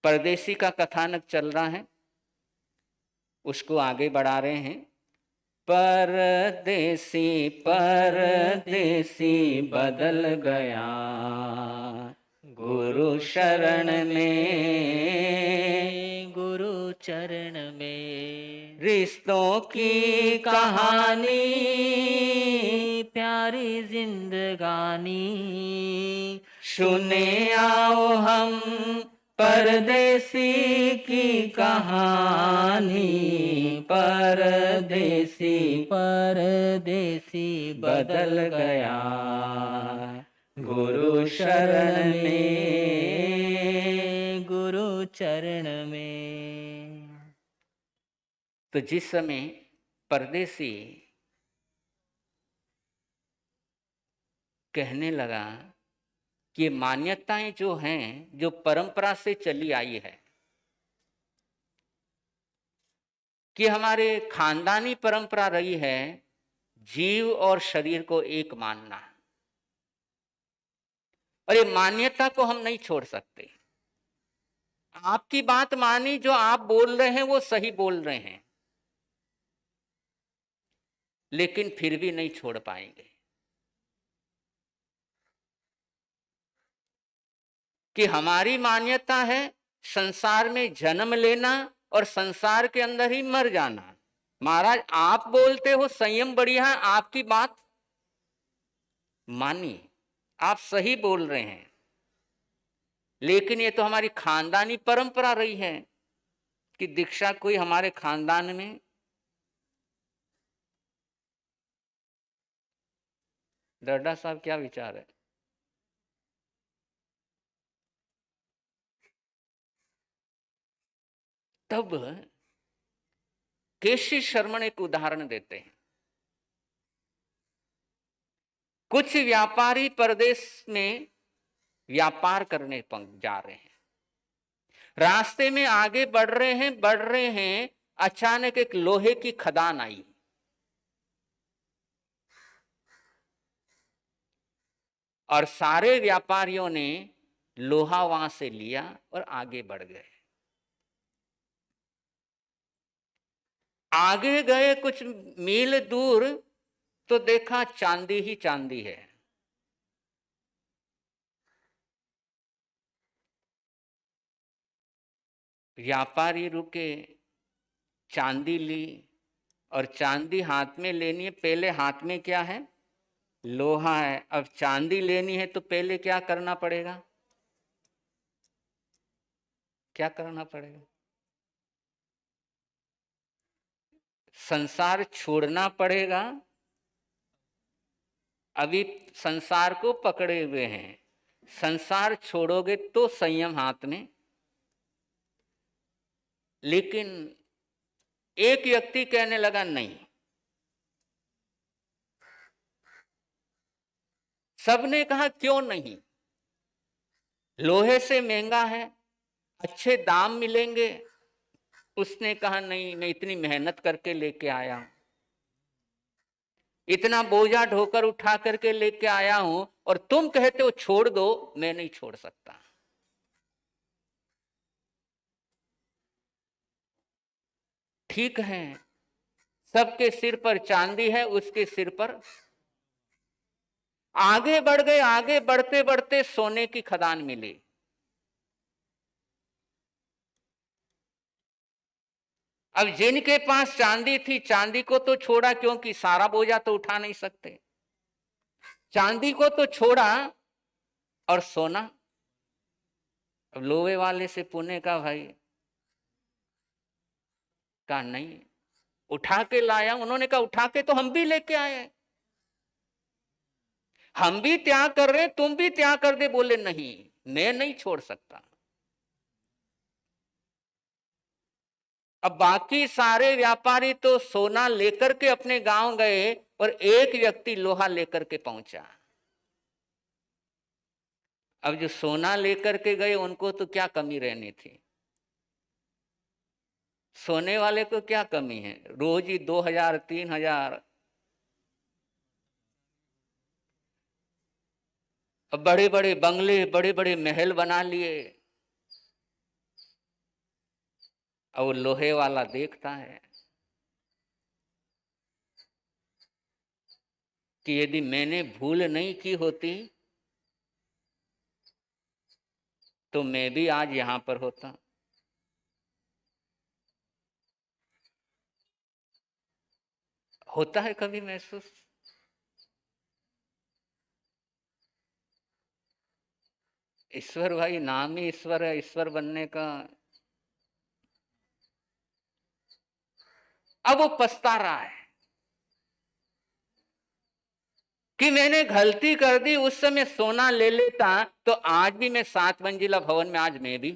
परदेसी का कथानक चल रहा है, उसको आगे बढ़ा रहे हैं। परदेसी परदेसी बदल गया गुरु शरण में, गुरु चरण में। रिश्तों की कहानी प्यारी जिंदगानी, सुने आओ हम परदेसी की कहानी। परदेसी परदेसी बदल गया गुरु शरण में, गुरु चरण में। तो जिस समय परदेसी कहने लगा कि मान्यताएं जो हैं, जो परंपरा से चली आई है, कि हमारे खानदानी परंपरा रही है जीव और शरीर को एक मानना, और ये मान्यता को हम नहीं छोड़ सकते। आपकी बात मानी, जो आप बोल रहे हैं वो सही बोल रहे हैं, लेकिन फिर भी नहीं छोड़ पाएंगे कि हमारी मान्यता है संसार में जन्म लेना और संसार के अंदर ही मर जाना। महाराज आप बोलते हो संयम बढ़िया है, आपकी बात मानी, आप सही बोल रहे हैं, लेकिन ये तो हमारी खानदानी परंपरा रही है कि दीक्षा कोई हमारे खानदान में। दर्डा साहब क्या विचार है? तब केशी शर्मन एक उदाहरण देते हैं। कुछ व्यापारी परदेश में व्यापार करने जा रहे हैं, रास्ते में आगे बढ़ रहे हैं, अचानक एक लोहे की खदान आई और सारे व्यापारियों ने लोहा वहां से लिया और आगे बढ़ गए। आगे गए कुछ मील दूर तो देखा चांदी ही चांदी है। व्यापारी रुके, चांदी ली, और चांदी हाथ में लेनी है। पहले हाथ में क्या है? लोहा है। अब चांदी लेनी है तो पहले क्या करना पड़ेगा? क्या करना पड़ेगा? संसार छोड़ना पड़ेगा। अभी संसार को पकड़े हुए हैं, संसार छोड़ोगे तो संयम हाथ में। लेकिन एक व्यक्ति कहने लगा नहीं। सबने कहा क्यों नहीं, लोहे से महंगा है, अच्छे दाम मिलेंगे। उसने कहा नहीं, मैं इतनी मेहनत करके लेके आया हूं, इतना बोझा ढोकर उठा करके लेके आया हूं, और तुम कहते हो छोड़ दो, मैं नहीं छोड़ सकता। ठीक है, सबके सिर पर चांदी है, उसके सिर पर। आगे बढ़ गए, आगे बढ़ते बढ़ते सोने की खदान मिली। अब जिनके पास चांदी थी, चांदी को तो छोड़ा, क्योंकि सारा बोझा तो उठा नहीं सकते। चांदी को तो छोड़ा, और सोना। अब लोहे वाले से पुणे का भाई कहा नहीं, उठा के लाया। उन्होंने कहा उठा के तो हम भी लेके आए, हम भी त्याग कर रहे, तुम भी त्याग कर दे। बोले नहीं, मैं नहीं छोड़ सकता। अब बाकी सारे व्यापारी तो सोना लेकर के अपने गांव गए, और एक व्यक्ति लोहा लेकर के पहुंचा। अब जो सोना लेकर के गए उनको तो क्या कमी रहनी थी? सोने वाले को क्या कमी है? रोज ही 2000 3000। अब बड़े बड़े बंगले, बड़े बड़े महल बना लिए। और वो लोहे वाला देखता है कि यदि मैंने भूल नहीं की होती तो मैं भी आज यहां पर होता। होता है कभी महसूस? ईश्वर भाई नाम ही ईश्वर है, ईश्वर बनने का। अब वो पछता रहा है कि मैंने गलती कर दी, उस समय सोना ले लेता तो आज भी मैं 7 मंजिला भवन में, आज मैं भी।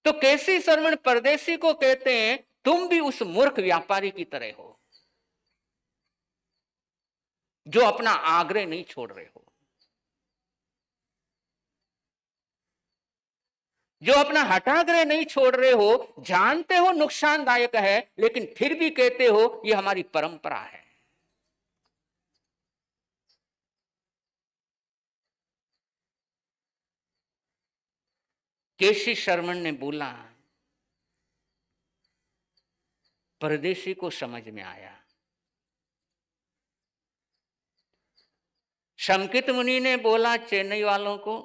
तो कैसी शर्मण परदेसी को कहते हैं तुम भी उस मूर्ख व्यापारी की तरह हो जो अपना आग्रह नहीं छोड़ रहे हो, जो अपना हठाग्रह नहीं छोड़ रहे हो, जानते हो नुकसानदायक है लेकिन फिर भी कहते हो ये हमारी परंपरा है। केसी शर्मन ने बोला, परदेसी को समझ में आया। शमकित मुनि ने बोला चेन्नई वालों को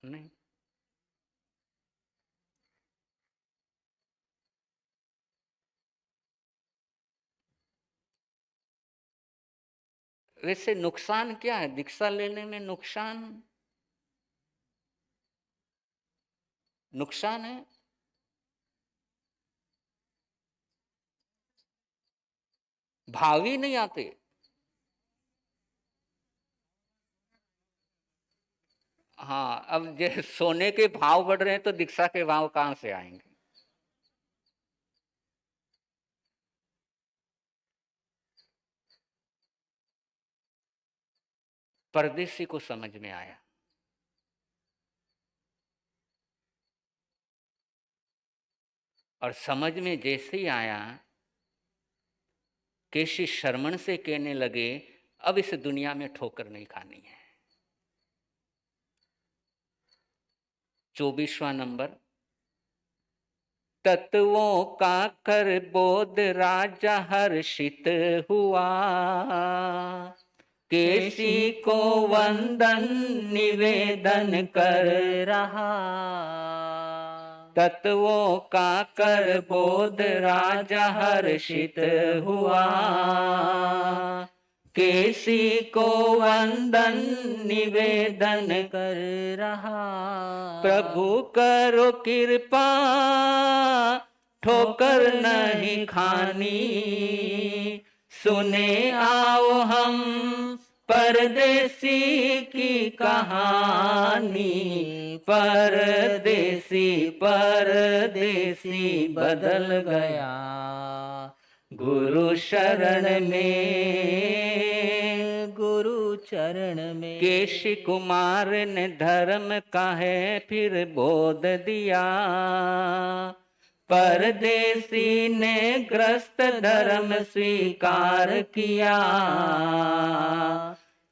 नहीं। वैसे नुकसान क्या है दीक्षा लेने में? नुकसान है। भाव ही नहीं आते। हाँ, अब जैसे सोने के भाव बढ़ रहे हैं तो दीक्षा के भाव कहां से आएंगे? परदेसी को समझ में आया। और समझ में जैसे ही आया, केसी शर्मन से कहने लगे अब इस दुनिया में ठोकर नहीं खानी है। 24वां नंबर। तत्वों का कर बोध राजा हर्षित हुआ, केसी को वंदन निवेदन कर रहा। तत्वों का कर बोध राजा हर्षित हुआ, केसी को वंदन निवेदन कर रहा। प्रभु करो कृपा ठोकर नहीं खानी, सुने आओ हम परदेसी की कहानी। परदेसी परदेसी बदल गया गुरु शरण में, गुरु चरण में। केशी कुमार ने धर्म का है फिर बोध दिया, परदेसी ने ग्रस्त धर्म स्वीकार किया।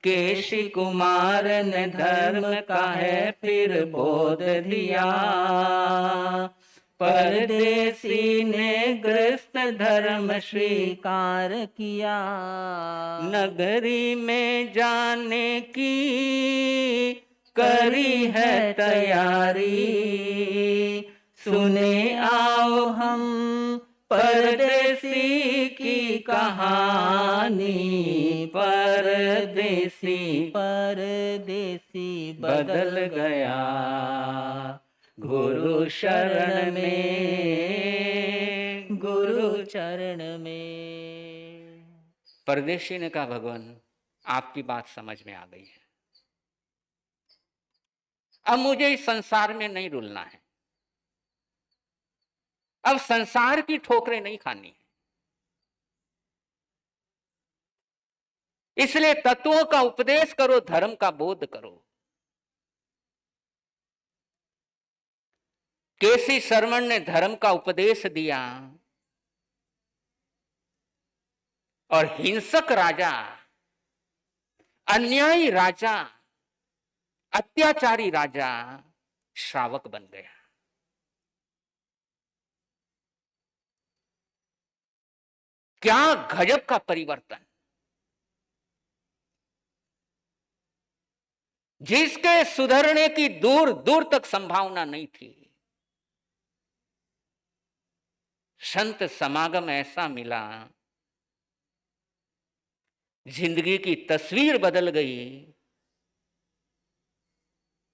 केशी कुमार ने धर्म का है फिर बोध दिया, परदेसी ने ग्रस्त धर्म स्वीकार किया। नगरी में जाने की करी है तैयारी, सुने आओ हम परदेसी की कहानी। परदेसी परदेसी बदल गया गुरु शरण में, गुरु चरण में। परदेशी ने कहा भगवान आपकी बात समझ में आ गई है, अब मुझे इस संसार में नहीं रुलना है, अब संसार की ठोकरें नहीं खानी है, इसलिए तत्वों का उपदेश करो, धर्म का बोध करो। केसी शर्मन ने धर्म का उपदेश दिया और हिंसक राजा, अन्यायी राजा अत्याचारी राजा श्रावक बन गया। क्या गजब का परिवर्तन! जिसके सुधरने की दूर दूर तक संभावना नहीं थी, संत समागम ऐसा मिला, जिंदगी की तस्वीर बदल गई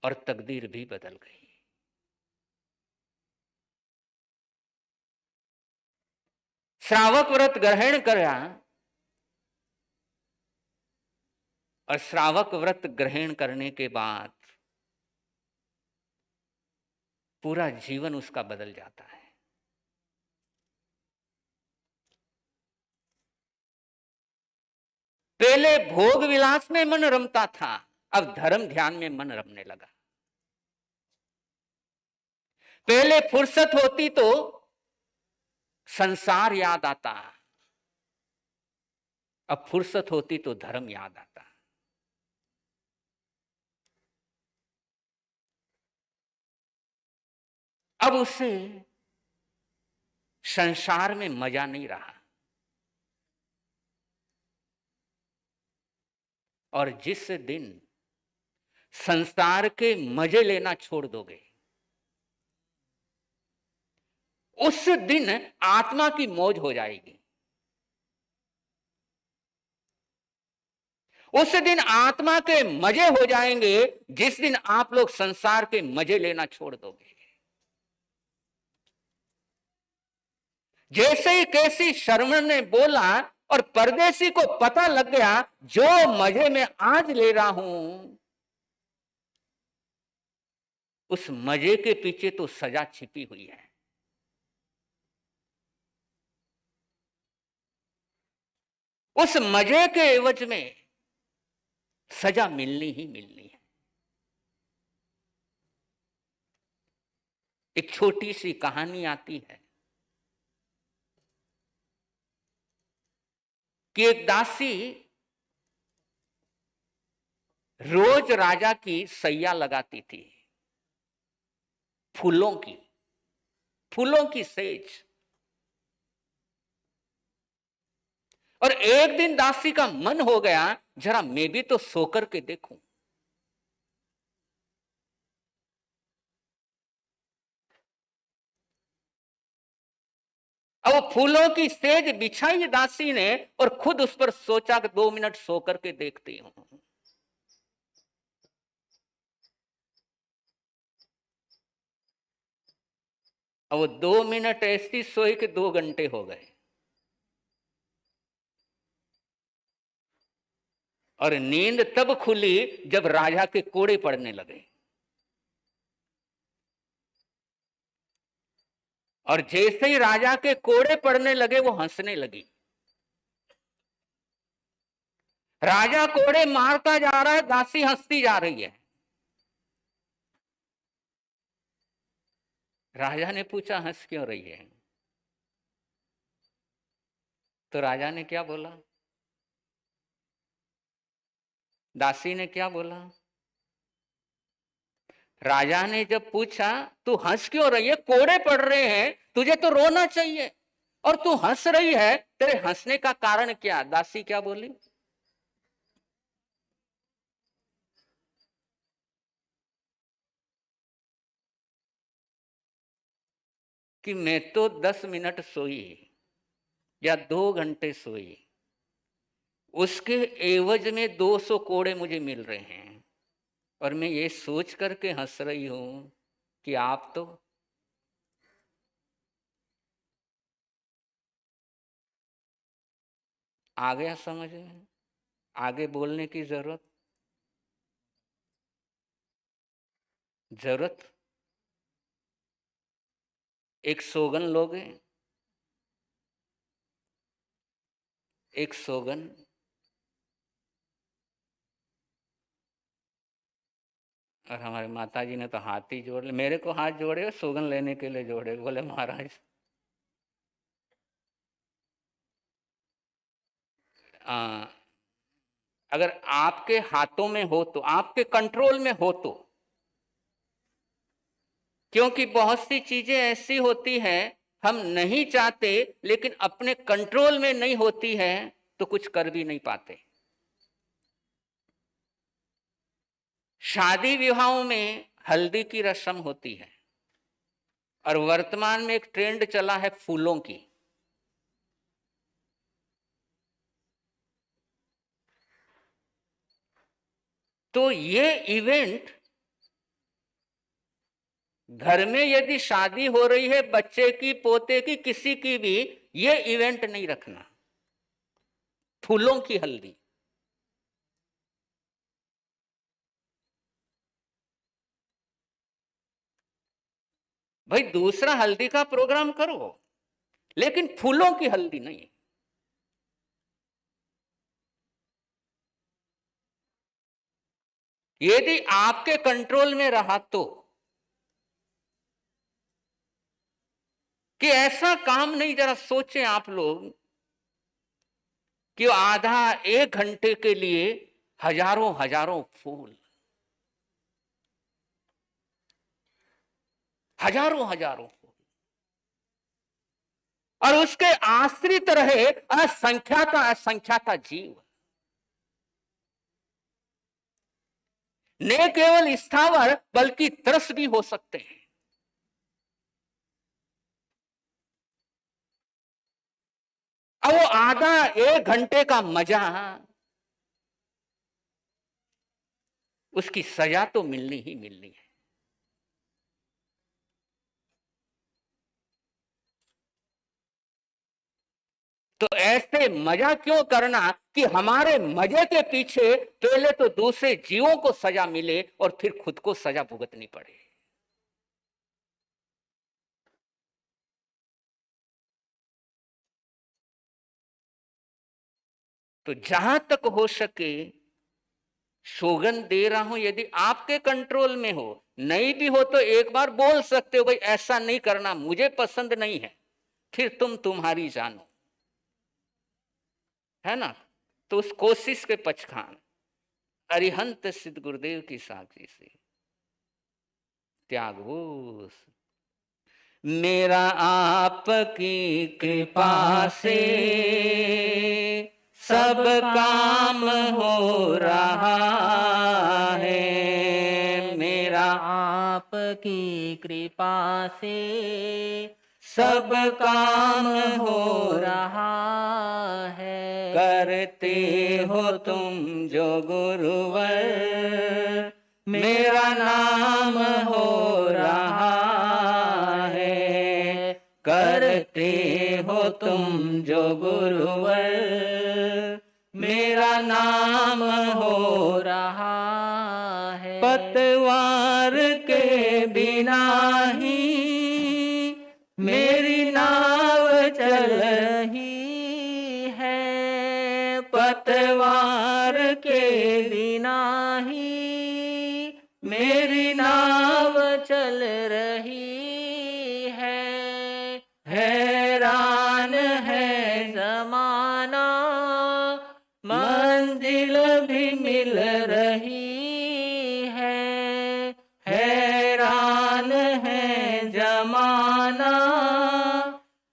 और तकदीर भी बदल गई। श्रावक व्रत ग्रहण करा और श्रावक व्रत ग्रहण करने के बाद पूरा जीवन उसका बदल जाता है। पहले भोग विलास में मन रमता था, अब धर्म ध्यान में मन रमने लगा। पहले फुर्सत होती तो संसार याद आता, अब फुर्सत होती तो धर्म याद आता। अब उसे संसार में मजा नहीं रहा, और जिस दिन संसार के मजे लेना छोड़ दोगे, उस दिन आत्मा की मौज हो जाएगी। उस दिन आत्मा के मजे हो जाएंगे जिस दिन आप लोग संसार के मजे लेना छोड़ दोगे। जैसे ही कैसी शर्मन ने बोला और परदेसी को पता लग गया, जो मजे में आज ले रहा हूं, उस मजे के पीछे तो सजा छिपी हुई है। उस मजे के एवज में सजा मिलनी ही मिलनी है। एक छोटी सी कहानी आती है कि एक दासी रोज राजा की सैया लगाती थी, फूलों की सेज। और एक दिन दासी का मन हो गया, जरा मैं भी तो सोकर के देखूं। अब वो फूलों की सेज बिछाई दासी ने और खुद उस पर सोचा कि 2 मिनट सोकर के देखती हूं। अब वो 2 मिनट ऐसी सोई कि 2 घंटे हो गए, और नींद तब खुली जब राजा के कोड़े पड़ने लगे। और जैसे ही राजा के कोड़े पड़ने लगे, वो हंसने लगी। राजा कोड़े मारता जा रहा है, दासी हंसती जा रही है। राजा ने पूछा, हंस क्यों रही है? तो राजा ने क्या बोला? दासी ने क्या बोला? राजा ने जब पूछा, तू हंस क्यों रही है? कोड़े पड़ रहे हैं, तुझे तो रोना चाहिए, और तू हंस रही है, तेरे हंसने का कारण क्या? दासी क्या बोली? कि मैं तो 10 मिनट सोई या 2 घंटे सोई, उसके एवज में 200 कोड़े मुझे मिल रहे हैं, और मैं ये सोच करके हंस रही हूं कि आप तो। आ गया समझ में? आगे बोलने की जरूरत एक सोगन लोगे, एक सोगन। और हमारे माता जी ने तो हाथ ही जोड़ ले, मेरे को हाथ जोड़े और सोगन लेने के लिए जोड़े। बोले महाराज, आ, अगर आपके हाथों में हो तो, आपके कंट्रोल में हो तो। क्योंकि बहुत सी चीजें ऐसी होती हैं हम नहीं चाहते, लेकिन अपने कंट्रोल में नहीं होती है तो कुछ कर भी नहीं पाते। शादी विवाहों में हल्दी की रस्म होती है, और वर्तमान में एक ट्रेंड चला है फूलों की। तो ये इवेंट, घर में यदि शादी हो रही है बच्चे की, पोते की, किसी की भी, ये इवेंट नहीं रखना, फूलों की हल्दी। भाई दूसरा हल्दी का प्रोग्राम करो, लेकिन फूलों की हल्दी नहीं। यदि आपके कंट्रोल में रहा तो, कि ऐसा काम नहीं, जरा सोचें आप लोग कि आधा एक घंटे के लिए हजारों हजारों फूल, हजारों हजारों फूल, और उसके आश्रित रहे असंख्याता जीव, न केवल स्थावर बल्कि त्रस भी हो सकते हैं। अब वो आधा एक घंटे का मजा, उसकी सजा तो मिलनी ही मिलनी है। तो ऐसे मजा क्यों करना कि हमारे मजे के पीछे पहले तो दूसरे जीवों को सजा मिले और फिर खुद को सजा भुगतनी पड़े। तो जहां तक हो सके सौगंध दे रहा हूं, यदि आपके कंट्रोल में हो, नहीं भी हो तो एक बार बोल सकते हो, भाई ऐसा नहीं करना, मुझे पसंद नहीं है, फिर तुम्हारी जानो, है ना। तो उस कोशिश के पचखान अरिहंत सिद्ध गुरुदेव की साक्षी से त्यागो। मेरा आपकी कृपा से सब काम हो रहा है, मेरा आपकी कृपा से सब काम हो रहा है। करते हो तुम जो गुरुवर, मेरा नाम हो रहा है। करते हो तुम जो गुरुवर, मेरा नाम हो रहा है। पतवार के बिना ही मेरी नाव चल रही है, पतवार के बिना ही मेरी नाव चल रही है। हैरान है जमाना मंजिल भी मिल रही है। हैरान है जमाना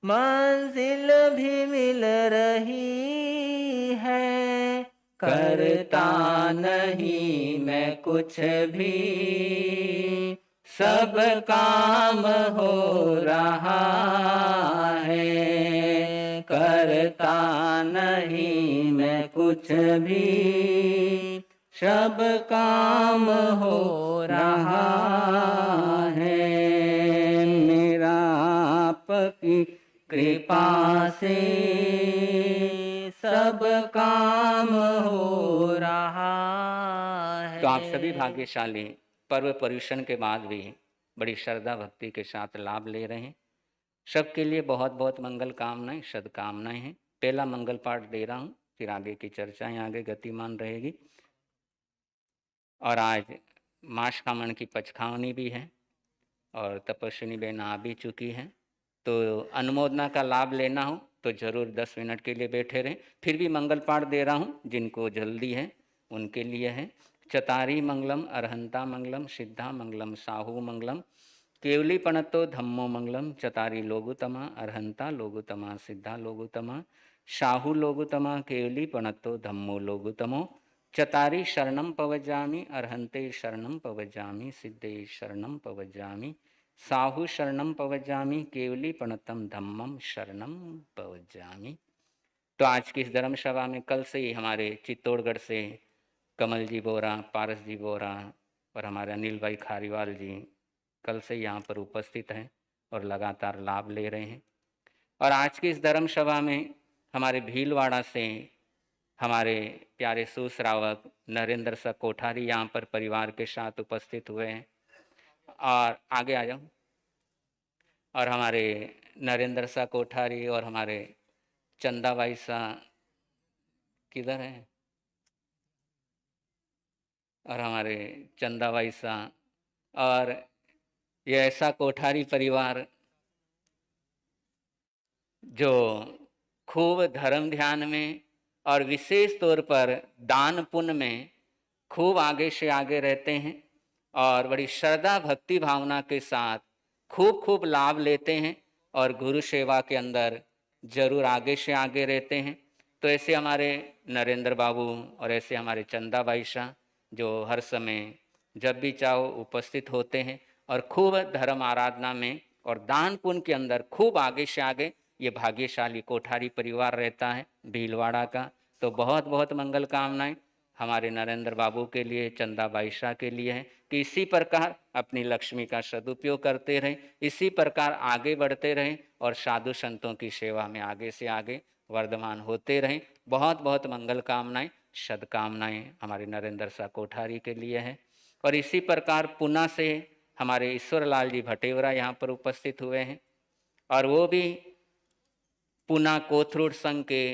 मंजिल भी मिल रही है। करता नहीं मैं कुछ भी, सब काम हो रहा है। करता नहीं मैं कुछ भी, सब काम हो रहा है। मेरा आपकी कृपा से सब काम हो रहा है। तो आप सभी भाग्यशाली पर्व पर्यूषण के बाद भी बड़ी श्रद्धा भक्ति के साथ लाभ ले रहे हैं। सबके लिए बहुत बहुत मंगल कामनाएं, सदकामनाएं हैं। पहला मंगल पाठ दे रहा हूँ, फिर आगे की चर्चाएं आगे गतिमान रहेगी। और आज मास कामण की पचखावनी भी है और तपस्विनी बहन आ भी चुकी है, तो अनुमोदना का लाभ लेना हो तो जरूर 10 मिनट के लिए बैठे रहें। फिर भी मंगल पाठ दे रहा हूँ, जिनको जल्दी है उनके लिए है। चतारी मंगलम, अरहंता मंगलम, सिद्धा मंगलम, साहू मंगलम, केवली पणतो धम्मो मंगलम। चतारी लोगुतमा, अरहंता लोगुतमा, सिद्धा लोगुतमा, साहू लोगुतमा, केवली पणतो धम्मो लोगुतमो। चतारी शरणम पवजामि, अरहंते शरणम पवजामि, सिद्धे शरणम पवजामि, साहू शरणम पवजामि, केवली पणतम धम्मम शरणम पवजामि। तो आज की इस धर्म सभा में कल से ही हमारे चित्तौड़गढ़ से कमल जी बोरा, पारस जी बोरा और हमारे अनिल भाई खारीवाल जी कल से यहाँ पर उपस्थित हैं और लगातार लाभ ले रहे हैं। और आज की इस धर्म सभा में हमारे भीलवाड़ा से हमारे प्यारे सुश्रावक नरेंद्र सा कोठारी यहाँ पर परिवार के साथ उपस्थित हुए हैं। और आगे आ जाओ। और हमारे नरेंद्र सा कोठारी और हमारे चंदाबाई सा किधर हैं, और हमारे चंदाबाई सा, और ये ऐसा कोठारी परिवार जो खूब धर्म ध्यान में और विशेष तौर पर दान पुण्य में खूब आगे से आगे रहते हैं और बड़ी श्रद्धा भक्ति भावना के साथ खूब खूब लाभ लेते हैं और गुरु सेवा के अंदर जरूर आगे से आगे रहते हैं। तो ऐसे हमारे नरेंद्र बाबू और ऐसे हमारे चंदाबाई शाह जो हर समय जब भी चाहो उपस्थित होते हैं और खूब धर्म आराधना में और दान पुण्य के अंदर खूब आगे से आगे ये भाग्यशाली कोठारी परिवार रहता है भीलवाड़ा का। तो बहुत बहुत मंगल कामनाएं हमारे नरेंद्र बाबू के लिए, चंदाबाई शाह के लिए है कि इसी प्रकार अपनी लक्ष्मी का सदुपयोग करते रहें, इसी प्रकार आगे बढ़ते रहें और साधु संतों की सेवा में आगे से आगे वर्धमान होते रहें। बहुत बहुत मंगल कामनाएं, सदकामनाएं हमारे नरेंद्र शाह कोठारी के लिए है। और इसी प्रकार पुणे से हमारे ईश्वरलाल जी भटेवरा यहाँ पर उपस्थित हुए हैं और वो भी पुणे कोथरूड संघ के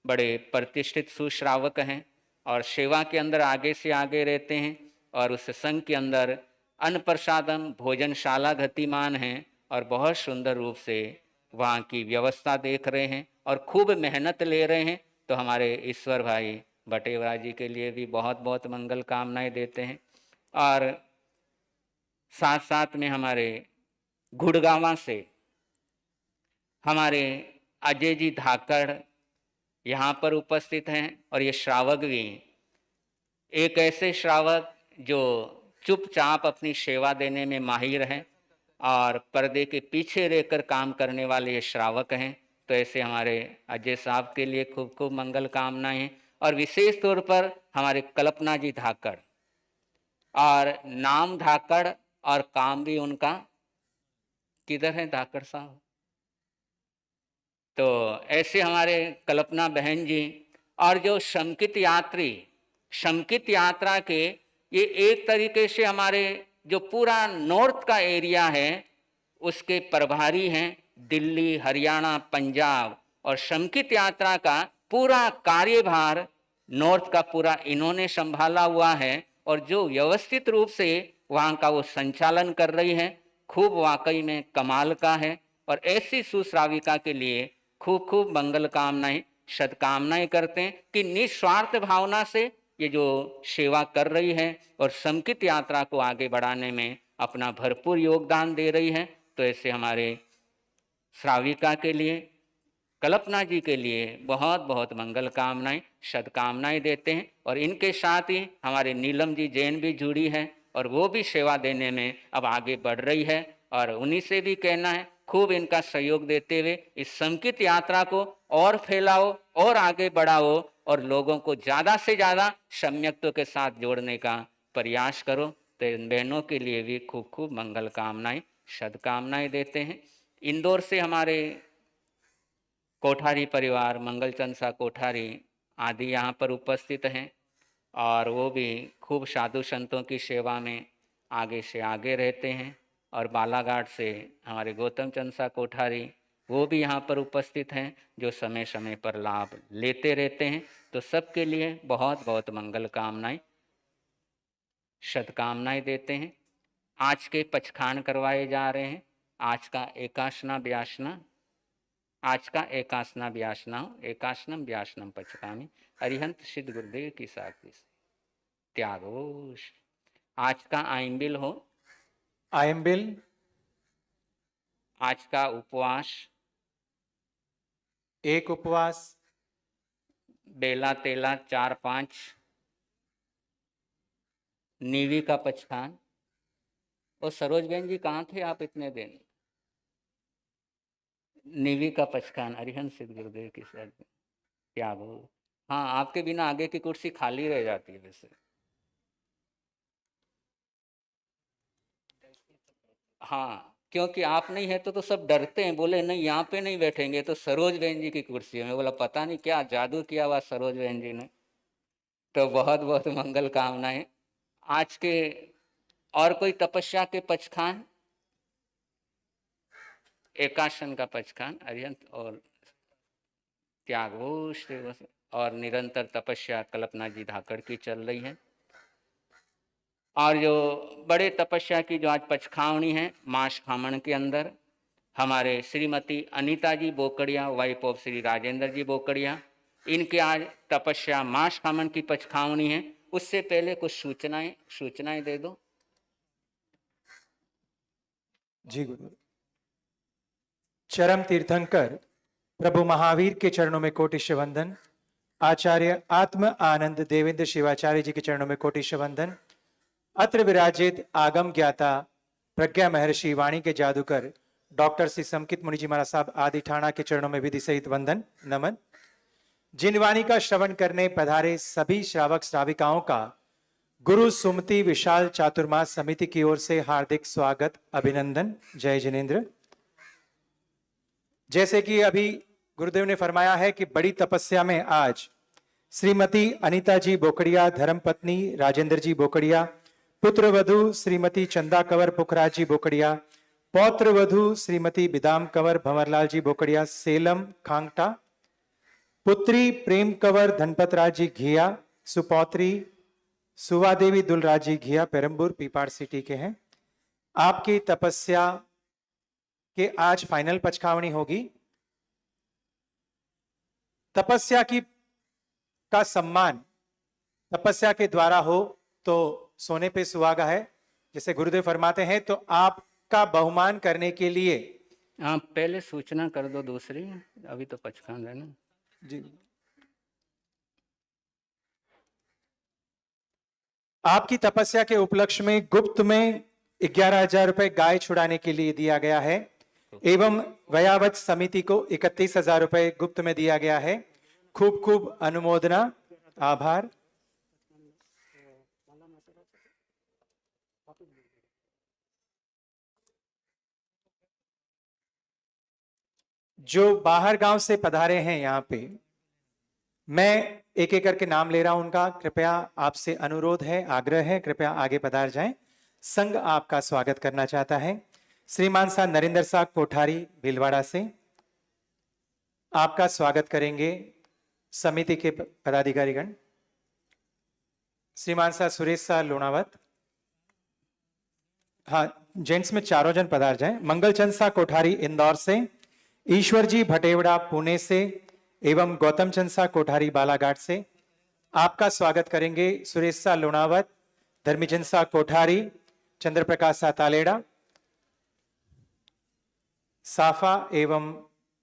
बड़े प्रतिष्ठित सुश्रावक हैं और सेवा के अंदर आगे से आगे रहते हैं और उस संघ के अंदर अन्न प्रसादम भोजनशाला गतिमान है और बहुत सुंदर रूप से वहाँ की व्यवस्था देख रहे हैं और खूब मेहनत ले रहे हैं। तो हमारे ईश्वर भाई भटेवरा जी के लिए भी बहुत बहुत मंगल कामनाएं देते हैं। और साथ साथ में हमारे गुड़गांवा से हमारे अजय जी धाकड़ यहाँ पर उपस्थित हैं और ये श्रावक भी एक ऐसे श्रावक जो चुपचाप अपनी सेवा देने में माहिर हैं और पर्दे के पीछे रहकर काम करने वाले ये श्रावक हैं। तो ऐसे हमारे अजय साहब के लिए खूब खूब मंगल कामनाएं हैं। और विशेष तौर पर हमारे कल्पना जी धाकड़, और नाम धाकड़ और काम भी उनका, किधर है धाकड़ साहब? तो ऐसे हमारे कल्पना बहन जी और जो शंकित यात्री, शंकित यात्रा के ये एक तरीके से हमारे जो पूरा नॉर्थ का एरिया है उसके प्रभारी हैं, दिल्ली, हरियाणा, पंजाब, और शंकित यात्रा का पूरा कार्यभार नॉर्थ का पूरा इन्होंने संभाला हुआ है और जो व्यवस्थित रूप से वहाँ का वो संचालन कर रही हैं, खूब वाकई में कमाल का है। और ऐसी सुश्राविका के लिए खूब खूब मंगल कामनाएं, सदकामनाएं करते हैं कि निस्वार्थ भावना से ये जो सेवा कर रही है और शंकित यात्रा को आगे बढ़ाने में अपना भरपूर योगदान दे रही है। तो ऐसे हमारे श्राविका के लिए, कल्पना जी के लिए बहुत बहुत मंगल कामनाएं, सदकामनाएं देते हैं। और इनके साथ ही हमारे नीलम जी जैन भी जुड़ी है और वो भी सेवा देने में अब आगे बढ़ रही है और उन्हीं से भी कहना है खूब इनका सहयोग देते हुए इस शंकित यात्रा को और फैलाओ और आगे बढ़ाओ और लोगों को ज़्यादा से ज़्यादा सम्यक्तों के साथ जोड़ने का प्रयास करो। तो इन बहनों के लिए भी खूब खूब मंगल कामनाएं, सदकामनाएं देते हैं। इंदौर से हमारे कोठारी परिवार, मंगलचंद सा कोठारी आदि यहाँ पर उपस्थित हैं और वो भी खूब साधु संतों की सेवा में आगे से आगे रहते हैं। और बालाघाट से हमारे गौतम चंद सा कोठारी वो भी यहाँ पर उपस्थित हैं जो समय समय पर लाभ लेते रहते हैं। तो सबके लिए बहुत बहुत मंगल कामनाएं, सदकामनाएं देते हैं। आज के पचखान करवाए जा रहे हैं। आज का एकासना व्यासना, आज का एकासना व्यासना, एकासनम व्यासनम पचकामी, अरिहंत सिद्ध गुरुदेव की साथी से। त्यागोश। आज का आइंबिल हो, आयम्बिल, आज का उपवास, एक उपवास, बेला तेला 4-5, नीवी का पचखान। और सरोज बहन जी कहाँ थे आप इतने दिन? नीवी का पचखान अरिहंत सिद्ध गुरुदेव की सर त्यागो। हाँ, आपके बिना आगे की कुर्सी खाली रह जाती है वैसे। हाँ, क्योंकि आप नहीं है तो सब डरते हैं, बोले नहीं यहाँ पे नहीं बैठेंगे, तो सरोज बहन जी की कुर्सी है। मैं बोला पता नहीं क्या जादू किया हुआ सरोज बहन जी ने। तो बहुत बहुत मंगल कामनाएं आज के। और कोई तपस्या के पचखान? एकासन का पचखान अरिहंत और त्यागोश और निरंतर तपस्या कल्पना जी धाकड़ की चल रही है। और जो बड़े तपस्या की जो आज पचखावनी है मास खामण के अंदर, हमारे श्रीमती अनीता जी बोकड़िया, वाइफ ऑफ श्री राजेंद्र जी बोकड़िया, इनके आज तपस्या मास खामण की पचखावनी है। उससे पहले कुछ सूचनाएं दे दो। जी गुरु। चरम तीर्थंकर प्रभु महावीर के चरणों में कोटिश वंदन। आचार्य आत्म आनंद देवेंद्र शिवाचार्य जी के चरणों में कोटिश वंदन। अत्र विराजित आगम ज्ञाता प्रज्ञा महर्षि वाणी के जादूकर डॉक्टर श्री समकित मुनि जी महाराज साहब आदि ठाणा के चरणों में विधि सहित वंदन नमन। जिन वाणी का श्रवण करने पधारे सभी श्रावक श्राविकाओं का गुरु सुमति विशाल चातुर्मास समिति की ओर से हार्दिक स्वागत अभिनंदन। जय जिनेन्द्र। जैसे कि अभी गुरुदेव ने फरमाया है कि बड़ी तपस्या में आज श्रीमती अनीता जी बोकड़िया, धर्मपत्नी राजेंद्र जी बोकड़िया, पुत्र वधु श्रीमती चंदा कंवर पुखराज जी बोकड़िया, पौत्र वधु श्रीमती बिदाम कंवर भंवरलाल जी बोकड़िया सेलम खांगटा, पुत्री प्रेम कंवर धनपतराज जी घिया, सुपौत्री सुवादेवी दुलराज जी घिया पेरम्बूर पीपाड़ सिटी के हैं। आपकी तपस्या के आज फाइनल पचखावनी होगी। तपस्या की का सम्मान तपस्या के द्वारा हो तो सोने पे सुहागा है, जैसे गुरुदेव फरमाते हैं। तो आपका बहुमान करने के लिए आप पहले सूचना कर दो दूसरी, अभी तो पचखान है ना जी। आपकी तपस्या के उपलक्ष्य में गुप्त में 11,000 रुपए गाय छुड़ाने के लिए दिया गया है एवं वयावत समिति को 31,000 रुपए गुप्त में दिया गया है। खूब खूब अनुमोदना, आभार। जो बाहर गांव से पधारे हैं यहाँ पे, मैं एक एक करके नाम ले रहा हूं उनका। कृपया आपसे अनुरोध है, आग्रह है, कृपया आगे पधार जाएं। संघ आपका स्वागत करना चाहता है। श्रीमान सा नरेंद्र सा कोठारी भीलवाड़ा से आपका स्वागत करेंगे समिति के पदाधिकारीगण। श्रीमान सा सुरेश सा लोनावत, हाँ जेंट्स में चारों जन पधार जाएं। मंगलचंद सा कोठारी इंदौर से, ईश्वर जी भटेवड़ा पुणे से एवं गौतम चंद सा कोठारी बालाघाट से आपका स्वागत करेंगे। सुरेश सा लोनावत, धर्मीचंद सा कोठारी, चंद्रप्रकाश सा तालेड़ा, साफा एवं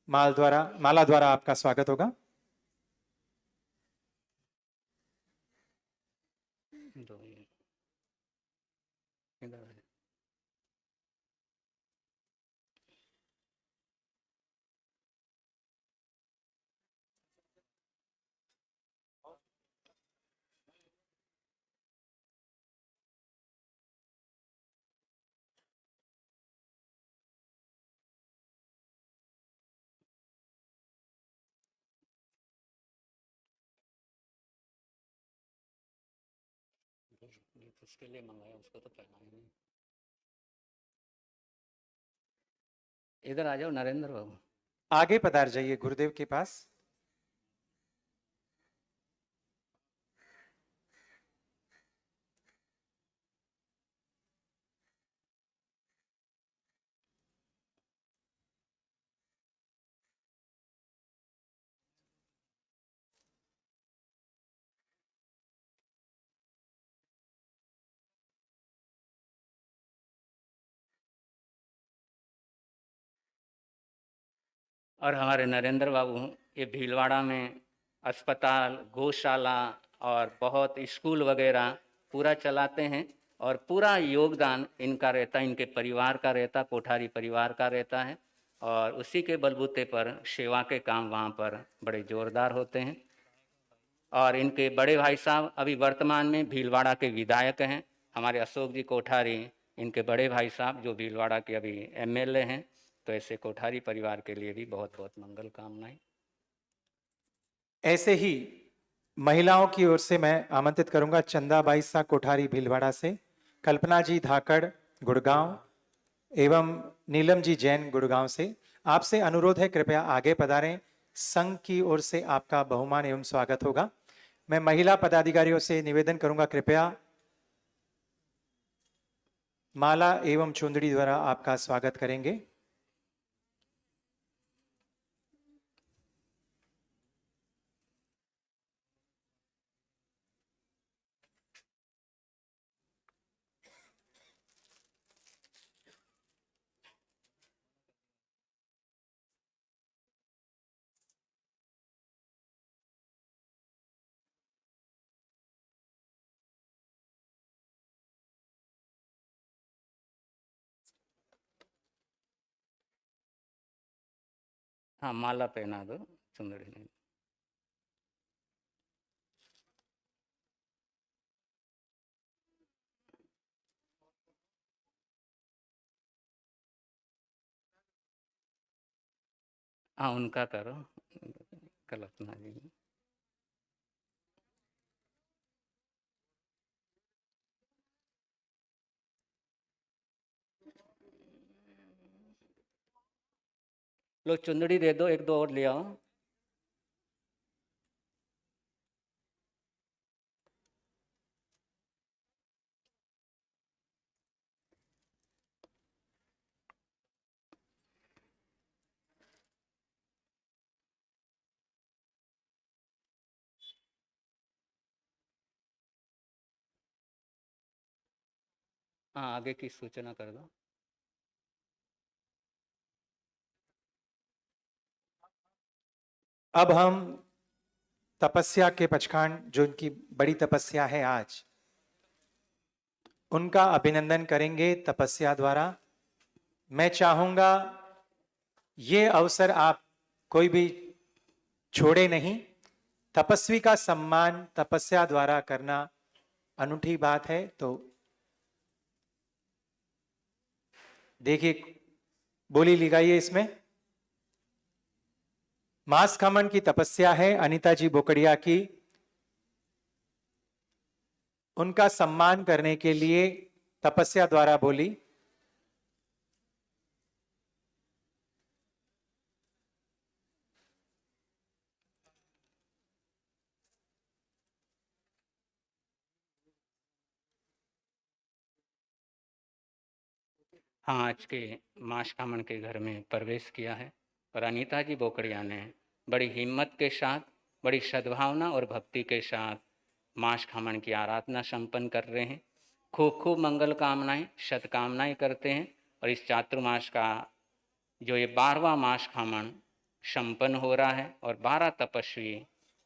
माला द्वारा आपका स्वागत होगा। इधर उसके लिए मंगाया, उसको तो पहना ही नहीं। इधर आ जाओ नरेंद्र बाबू। आगे पधार जाइए गुरुदेव के पास। और हमारे नरेंद्र बाबू ये भीलवाड़ा में अस्पताल, गौशाला और बहुत स्कूल वगैरह पूरा चलाते हैं और पूरा योगदान इनका रहता है, इनके परिवार का रहता, कोठारी परिवार का रहता है और उसी के बलबूते पर सेवा के काम वहाँ पर बड़े जोरदार होते हैं। और इनके बड़े भाई साहब अभी वर्तमान में भीलवाड़ा के विधायक हैं, हमारे अशोक जी कोठारी, इनके बड़े भाई साहब जो भीलवाड़ा के अभी एमएलए हैं। तो ऐसे कोठारी परिवार के लिए भी बहुत बहुत मंगल कामनाएं। ऐसे ही महिलाओं की ओर से मैं आमंत्रित करूंगा चंदा बाईसा कोठारी भीलवाड़ा से, कल्पना जी धाकड़ गुड़गांव एवं नीलम जी जैन गुड़गांव से। आपसे अनुरोध है कृपया आगे पधारें, संघ की ओर से आपका बहुमान एवं स्वागत होगा। मैं महिला पदाधिकारियों से निवेदन करूंगा कृपया माला एवं चुंदड़ी द्वारा आपका स्वागत करेंगे। हाँ, माला पहना दो, चुंदड़ी नहीं। हाँ, उनका करो, कल्पना जी। लो चुंदड़ी दे दो, एक दो और ले आओ। हाँ, आगे की सूचना कर दो। अब हम तपस्या के पचखांड, जो उनकी बड़ी तपस्या है आज, उनका अभिनंदन करेंगे तपस्या द्वारा। मैं चाहूंगा ये अवसर आप कोई भी छोड़े नहीं। तपस्वी का सम्मान तपस्या द्वारा करना अनूठी बात है। तो देखिए, बोली लगाइए इसमें। मास खमन की तपस्या है अनीता जी बोकड़िया की। उनका सम्मान करने के लिए तपस्या द्वारा बोली। हाँ, आज के माश कामन के घर में प्रवेश किया है और अनीता जी बोकड़िया ने बड़ी हिम्मत के साथ, बड़ी सद्भावना और भक्ति के साथ माश खामन की आराधना संपन्न कर रहे हैं। खूब खूब मंगल कामनाएं, सत्कामनाएं करते हैं। और इस चातुर्मास का जो ये 12वां मास खामन संपन्न हो रहा है और 12 तपस्वी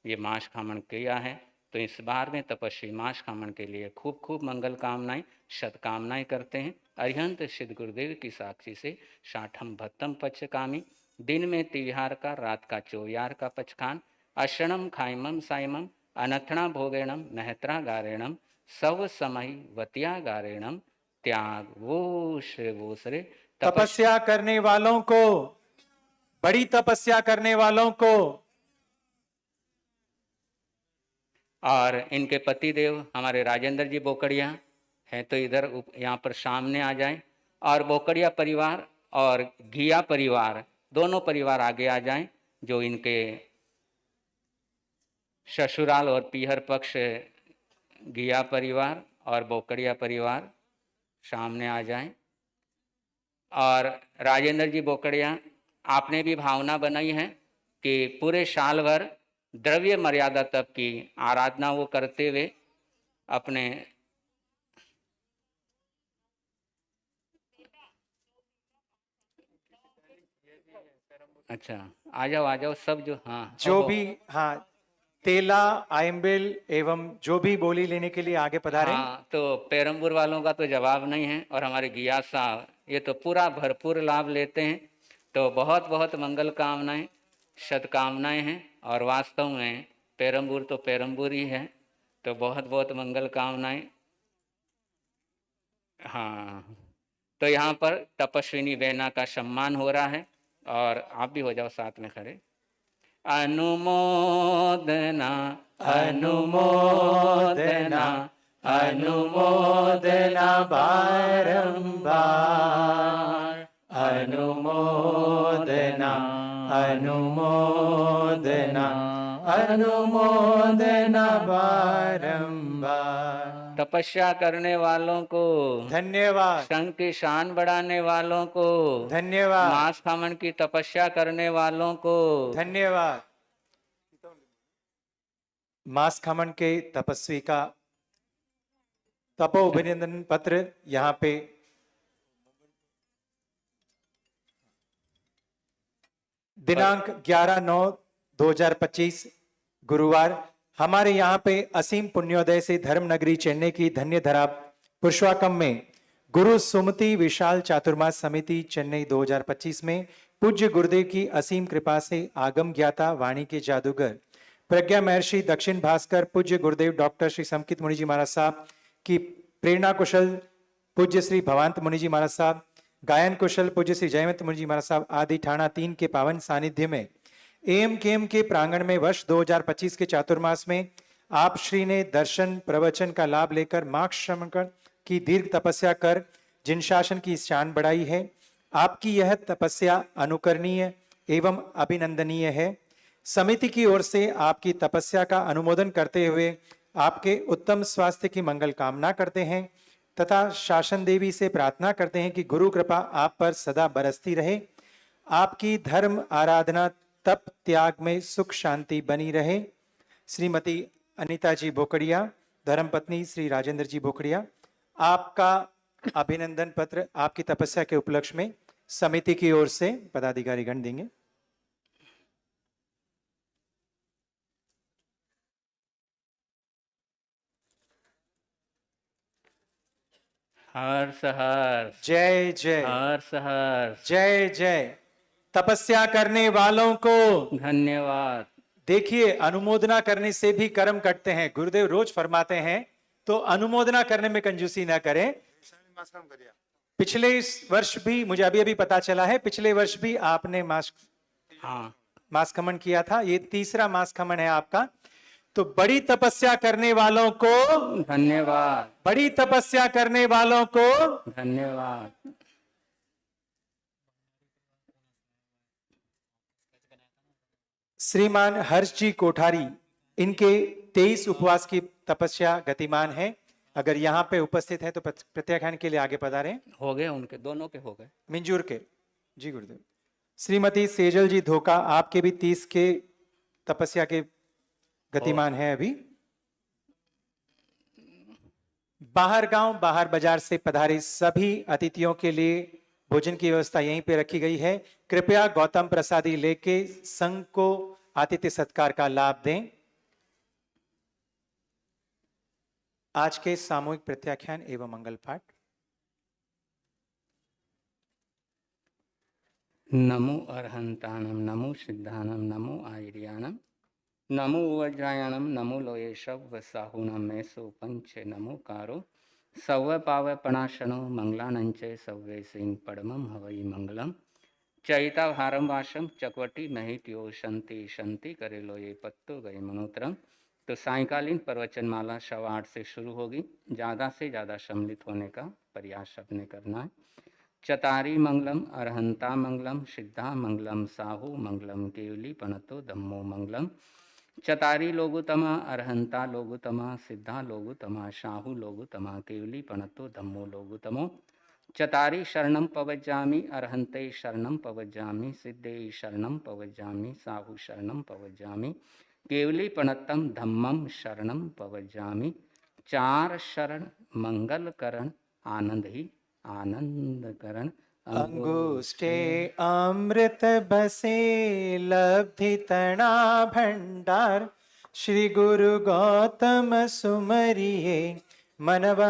ये मास खामन किया है। तो इस बार में तपस्वी मास खामन के लिए खूब खूब मंगल कामनाएं, सत्कामनाएं करते हैं। अरिहंत सिद्ध गुरुदेव की साक्षी से 60 भत्तम पचकामी, दिन में तिहार का, रात का चौयार का पचखान, अशणम खाइमम साइमम, अनथणा भोगेणम, नहत्रा गारेणम, सब समय वतिया गारेणम, त्याग वो श्रे तपस्या करने वालों को, बड़ी तपस्या करने वालों को। और इनके पति देव हमारे राजेंद्र जी बोकड़िया हैं, तो इधर यहाँ पर सामने आ जाएं। और बोकड़िया परिवार और घिया परिवार, दोनों परिवार आगे आ जाएं। जो इनके ससुराल और पीहर पक्ष घिया परिवार और बोकड़िया परिवार सामने आ जाएं। और राजेंद्र जी बोकड़िया, आपने भी भावना बनाई है कि पूरे साल भर द्रव्य मर्यादा तप की आराधना वो करते हुए अपने अच्छा आ जाओ सब जो, हाँ जो ओहो, भी, हाँ, तेला, आयम्बिल एवं जो भी बोली लेने के लिए आगे पधारे। हाँ तो पेरम्बूर वालों का तो जवाब नहीं है, और हमारे गियास साहब ये तो पूरा भरपूर लाभ लेते हैं। तो बहुत बहुत मंगल कामनाएं, सदकामनाएं हैं, और वास्तव में पेरम्बूर तो पेरम्बूर ही है। तो बहुत बहुत मंगल कामनाएं। हाँ, तो यहाँ पर तपस्विनी बहना का सम्मान हो रहा है, और आप भी हो जाओ साथ में खड़े। अनुमोदना अनुमोदना अनुमोदना बारंबार, अनुमोदना अनुमोदना अनुमोदना बारंबार। तपस्या करने वालों को धन्यवाद, संघ की शान बढ़ाने वालों को, धन्यवाद, मांस खामन की तपस्या करने वालों को, धन्यवाद। मांस खमन के तपस्वी का तपो अभिनंदन पत्र यहाँ पे दिनांक 11/9/2025 गुरुवार हमारे यहाँ पे असीम पुण्योदय से धर्म नगरी चेन्नई की धन्य धरा पुरुषवाकम में गुरु सुमति विशाल चातुर्मास समिति चेन्नई 2025 में पूज्य गुरुदेव की असीम कृपा से आगम ज्ञाता वाणी के जादूगर प्रज्ञा महर्षि दक्षिण भास्कर पूज्य गुरुदेव डॉक्टर श्री समकित मुनि जी महाराज साहब की प्रेरणा कुशल पूज्य श्री भवांत मुनि जी महाराज साहब, गायन कुशल पूज्य श्री जयवंत मुनि जी महाराज साहब आदि ठाणा 3 के पावन सानिध्य में एएमकेएम के प्रांगण में वर्ष 2025 के चातुर्मास में आप श्री ने दर्शन प्रवचन का लाभ लेकर मार्क्स श्रमण की दीर्घ तपस्या कर जिन शासन की शान बढ़ाई है। आपकी यह तपस्या अनुकरणीय एवं अभिनंदनीय है। समिति की ओर से आपकी तपस्या का अनुमोदन करते हुए आपके उत्तम स्वास्थ्य की मंगल कामना करते हैं तथा शासन देवी से प्रार्थना करते हैं कि गुरु कृपा आप पर सदा बरसती रहे, आपकी धर्म आराधना तप त्याग में सुख शांति बनी रहे। श्रीमती अनीता जी बोकड़िया, धर्मपत्नी श्री राजेंद्र जी बोकड़िया, आपका अभिनंदन पत्र आपकी तपस्या के उपलक्ष्य में समिति की ओर से पदाधिकारी गण देंगे। हर्ष हर्ष जय जय, हर्ष हर्ष, जय जय। तपस्या करने वालों को धन्यवाद। देखिए, अनुमोदना करने से भी कर्म कटते हैं। गुरुदेव रोज फरमाते हैं, तो अनुमोदना करने में कंजूसी ना करें। पिछले इस वर्ष भी मुझे अभी अभी पता चला है, पिछले वर्ष भी आपने मास खमन किया था, ये तीसरा मास खमन है आपका। तो बड़ी तपस्या करने वालों को धन्यवाद, बड़ी तपस्या करने वालों को धन्यवाद। श्रीमान हर्ष जी कोठारी, इनके 23 उपवास की तपस्या गतिमान है। अगर यहाँ पे उपस्थित है तो प्रत्याख्यान के लिए आगे पधारें। हो गए उनके, दोनों के हो गए। मिंजूर के जी गुरुदेव। श्रीमती सेजल जी धोखा, आपके भी 30 के तपस्या के गतिमान है अभी। बाहर गांव बाहर बाजार से पधारे सभी अतिथियों के लिए भोजन की व्यवस्था यहीं पे रखी गई है। कृपया गौतम प्रसादी लेके संघ को आतिथ्य सत्कार का लाभ दें। आज के सामूहिक प्रत्याख्यान एवं मंगल पाठ। नमो अरहंतानम, नमो सिद्धानम, नमो आयर्यानम, नमो वज्रायणम, नमो लोये शव साहुनम मेसो पंच नमो कारो सव्य पाव पणाशनो मंगलानंचे सव्य सिंह पड़मम हवई मंगलम चैता भारम वाशम चकवटी महित्यो शंति शंति करे लोये पत्तो गए मनोत्रम। तो सायंकालीन प्रवचनमाला 8:15 से शुरू होगी। ज़्यादा से ज़्यादा सम्मिलित होने का प्रयास अपने करना है। चतारी मंगलम, अरहंता मंगलम, सिद्धा मंगलम, साहू मंगलम, केवली पणतो धम्मो मंगलम। चतारी लोगुतमा, अरहंता लोगुतमा, सिद्धा लोगुतमा, साहू लोगुतमा, केवली पणतो धम्मो लोगुतमो। चतारी शरणम पवज्जामि, अरहंते शरणम पवज्जामि, सिद्धे शरणम पवज्जामि, साहू शरणम पवज्जामि, केवली पणतम धम्मम शरणम पवज्जामि। 4 शरण मंगल करण, आनंद ही आनंद करण, अंगुष्ठे अमृत बसे लब्धि तना भंडार। श्री गुरु गौतम सुमरिए मनवा